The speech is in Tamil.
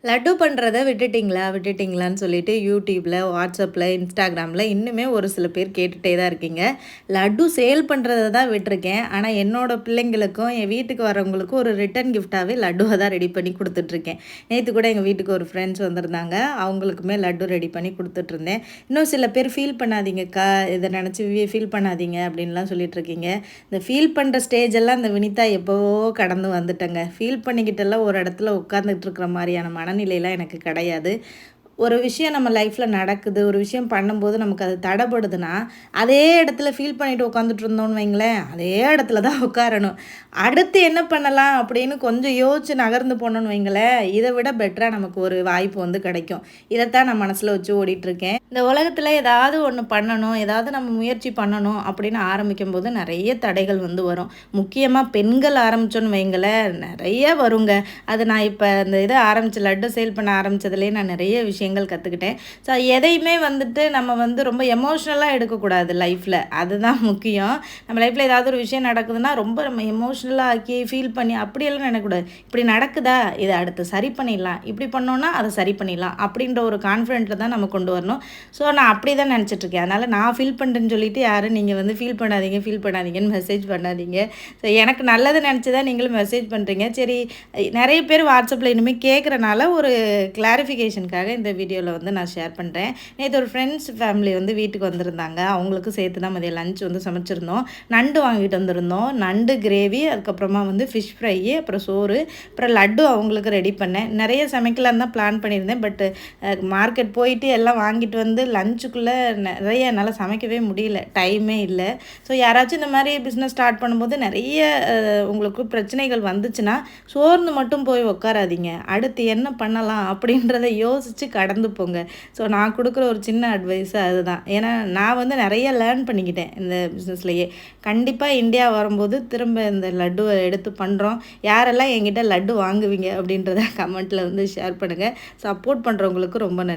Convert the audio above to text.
லட்டு பண்ணுறத விட்டுட்டீங்களான்னு சொல்லிட்டு யூடியூப்பில், வாட்ஸ்அப்பில், இன்ஸ்டாகிராமில் இன்னுமே ஒரு சில பேர் கேட்டுகிட்டே தான் இருக்கீங்க. லட்டு சேல் பண்ணுறத தான் விட்டுருக்கேன். ஆனால் என்னோடய பிள்ளைங்களுக்கும், என் வீட்டுக்கு வரவங்களுக்கும் ஒரு ரிட்டர்ன் கிஃப்ட்டாகவே லட்டுவை தான் ரெடி பண்ணி கொடுத்துட்ருக்கேன். நேற்று கூட எங்கள் வீட்டுக்கு ஒரு ஃப்ரெண்ட்ஸ் வந்திருந்தாங்க. அவங்களுக்குமே லட்டு ரெடி பண்ணி கொடுத்துட்ருந்தேன். இன்னும் சில பேர் ஃபீல் பண்ணாதீங்கக்கா, இதை நினச்சி ஃபீல் பண்ணாதீங்க அப்படின்லாம் சொல்லிட்டுருக்கீங்க. இந்த ஃபீல் பண்ணுற ஸ்டேஜ் எல்லாம் இந்த வினிதா எப்போவோ கடந்து வந்துட்டேங்க. ஃபீல் பண்ணிக்கிட்டெல்லாம் ஒரு இடத்துல உட்காந்துட்டு இருக்கிற மாதிரியான மனநிலையெல்லாம் எனக்கு கிடையாது. ஒரு விஷயம் நம்ம லைஃப்பில் நடக்குது, ஒரு விஷயம் பண்ணும்போது நமக்கு அது தடைப்படுதுன்னா, அதே இடத்துல ஃபீல் பண்ணிட்டு உட்காந்துட்டு இருந்தோம்னு வைங்களேன், அதே இடத்துல தான் உட்காரணும். அடுத்து என்ன பண்ணலாம் அப்படின்னு கொஞ்சம் யோசிச்சு நகர்ந்து போனோம்னு வைங்களேன், இதை விட பெட்டராக நமக்கு ஒரு வாய்ப்பு வந்து கிடைக்கும். இதைத்தான் நான் மனசில் வச்சு ஓடிட்டுருக்கேன். இந்த உலகத்தில் ஏதாவது ஒன்று பண்ணணும், ஏதாவது நம்ம முயற்சி பண்ணணும் அப்படின்னு ஆரம்பிக்கும்போது நிறைய தடைகள் வந்து வரும். முக்கியமாக பெண்கள் ஆரம்பித்தோன்னு வைங்களேன், நிறைய வருங்க. அது நான் இப்போ இந்த இதை ஆரம்பித்து லட்டு சேல் பண்ண ஆரம்பித்ததுலேயே நான் நிறைய விஷயங்கள் கற்றுக்கிட்டேன். ஸோ எதையுமே வந்துட்டு நம்ம வந்து ரொம்ப எமோஷ்னலாக எடுக்கக்கூடாது லைஃப்பில். அதுதான் முக்கியம். நம்ம லைஃப்பில் ஏதாவது ஒரு விஷயம் நடக்குதுன்னா ரொம்ப நம்ம எமோஷ்னலாக ஆக்கி ஃபீல் பண்ணி அப்படியெல்லாம் நினைக்கக்கூடாது. இப்படி நடக்குதா, இதை அடுத்து சரி பண்ணிடலாம், இப்படி பண்ணோன்னா அதை சரி பண்ணிடலாம் அப்படின்ற ஒரு கான்ஃபிடென்ட்டில் தான் நம்ம கொண்டு வரணும். ஸோ நான் அப்படி தான் நினச்சிட்ருக்கேன். அதனால் நான் ஃபீல் பண்ணுறேன்னு சொல்லிவிட்டு யாரும் நீங்கள் வந்து ஃபீல் பண்ணாதீங்கன்னு மெசேஜ் பண்ணாதீங்க. ஸோ எனக்கு நல்லது நினச்சி தான் நீங்களும் மெசேஜ் பண்ணுறீங்க. சரி, நிறைய பேர் வாட்ஸ்அப்பில் இனிமேல் கேட்குறனால ஒரு கிளாரிஃபிகேஷனுக்காக இந்த வீடியோவில் வந்து நான் ஷேர் பண்ணுறேன். நேற்று ஒரு ஃப்ரெண்ட்ஸ் ஃபேமிலி வந்து வீட்டுக்கு வந்திருந்தாங்க. அவங்களுக்கும் சேர்த்து தான் மதியம் லஞ்ச் வந்து சமைச்சிருந்தோம். நண்டு வாங்கிட்டு வந்திருந்தோம். நண்டு கிரேவி, அதுக்கப்புறமா வந்து ஃபிஷ் ஃப்ரை, அப்புறம் சோறு, அப்புறம் லட்டு அவங்களுக்கு ரெடி பண்ணேன். நிறைய சமைக்கலான்னு தான் பிளான் பண்ணியிருந்தேன். பட்டு மார்க்கெட் போயிட்டு எல்லாம் வாங்கிட்டு வந்து லஞ்சுக்குள்ளே நிறைய என்னால் சமைக்கவே முடியல, டைமே இல்லை. ஸோ யாராச்சும் இந்த மாதிரி பிஸ்னஸ் ஸ்டார்ட் பண்ணும்போது நிறைய உங்களுக்கு பிரச்சனைகள் வந்துச்சுன்னா சோர்ந்து மட்டும் போய் உட்காராதீங்க. அடுத்து என்ன பண்ணலாம் அப்படின்றத யோசித்து கடந்து போங்க. ஸோ நான் கொடுக்குற ஒரு சின்ன அட்வைஸ் அதுதான். ஏன்னா நான் வந்து நிறைய லேர்ன் பண்ணிக்கிட்டேன் இந்த பிஸ்னஸ்லையே. கண்டிப்பாக இந்தியா வரும்போது திரும்ப இந்த லட்டுவை எடுத்து பண்ணுறோம். யாரெல்லாம் என்கிட்ட லட்டு வாங்குவீங்க அப்படின்றத கமெண்ட்டில் வந்து ஷேர் பண்ணுங்கள். சப்போர்ட் பண்ணுறவங்களுக்கு ரொம்ப நன்றி.